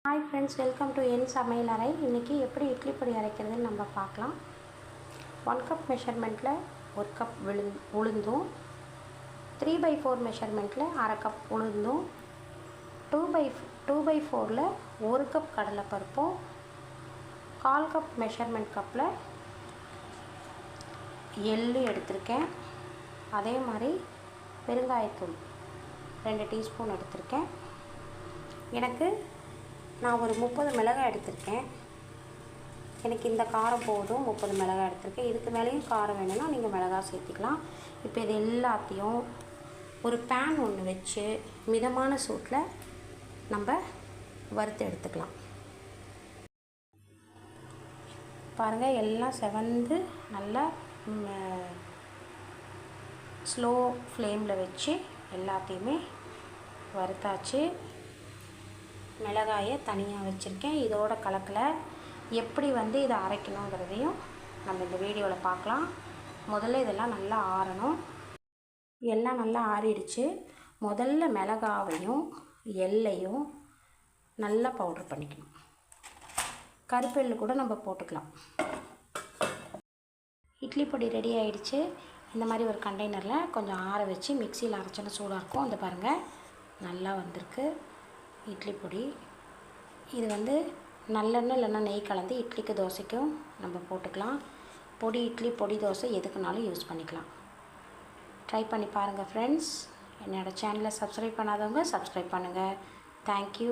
Hi friends, welcome to என் சமையல் அறை. இன்றைக்கி எப்படி இட்லி பொடி அரைக்கிறதுன்னு நம்ம பார்க்கலாம். 1 கப் மெஷர்மெண்ட்டில் 1 கப் உளுந்தும், 3/4 மெஷர்மெண்ட்டில் அரை கப் உளுந்தும், 2/4 1 கப் கடலைப்பருப்பும், 1/4 கப் மெஷர்மெண்ட் கப்பில் எள்ளு எடுத்திருக்கேன். அதே மாதிரி பெருங்காயத்தூள் 2 டீஸ்பூன் எடுத்திருக்கேன். நான் ஒரு 30 மிளகாய் எடுத்திருக்கேன். எனக்கு இந்த காரம் போதும். 30 மிளகாய் எடுத்திருக்கேன். இதுக்கு மேலேயும் காரம் வேணும்னா நீங்கள் மிளகாய் சேர்த்திக்கலாம். இப்போ இது எல்லாத்தையும் ஒரு பேன் ஒன்று வச்சு மிதமான சூட்டில் நம்ம வறுத்து எடுத்துக்கலாம். பாருங்கள், எல்லாம் செவந்து நல்லா ஸ்லோ ஃப்ளேமில் வச்சு எல்லாத்தையுமே வறுத்தாச்சு. மிளகாயை தனியாக வச்சுருக்கேன். இதோட கலக்கில் எப்படி இதை அரைக்கணுங்கிறதையும் நம்ம இந்த வீடியோவில் பார்க்கலாம். முதல்ல இதெல்லாம் நல்லா ஆறணும். எல்லாம் நல்லா ஆறிடுச்சு. முதல்ல மிளகாவையும் எள்ளையும் நல்லா பவுட்ரு பண்ணிக்கணும். கருப்பெள்ளு கூட நம்ம போட்டுக்கலாம். இட்லி பொடி ரெடி ஆகிடுச்சு. இந்த மாதிரி ஒரு கண்டெய்னரில் கொஞ்சம் ஆற வச்சு மிக்சியில் அரைச்சோன்னா சூடாக இருக்கும். அந்த பாருங்கள், நல்லா வந்திருக்கு இட்லி பொடி. இது நல்லெண்ணெய் இல்லைன்னா நெய் கலந்து இட்லிக்கு தோசைக்கும் நம்ம போட்டுக்கலாம். பொடி இட்லி, பொடி தோசை எதுக்குனாலும் யூஸ் பண்ணிக்கலாம். ட்ரை பண்ணி பாருங்கள் ஃப்ரெண்ட்ஸ். என்னோடய சேனலை சப்ஸ்கிரைப் பண்ணாதவங்க சப்ஸ்கிரைப் பண்ணுங்கள். தேங்க்யூ.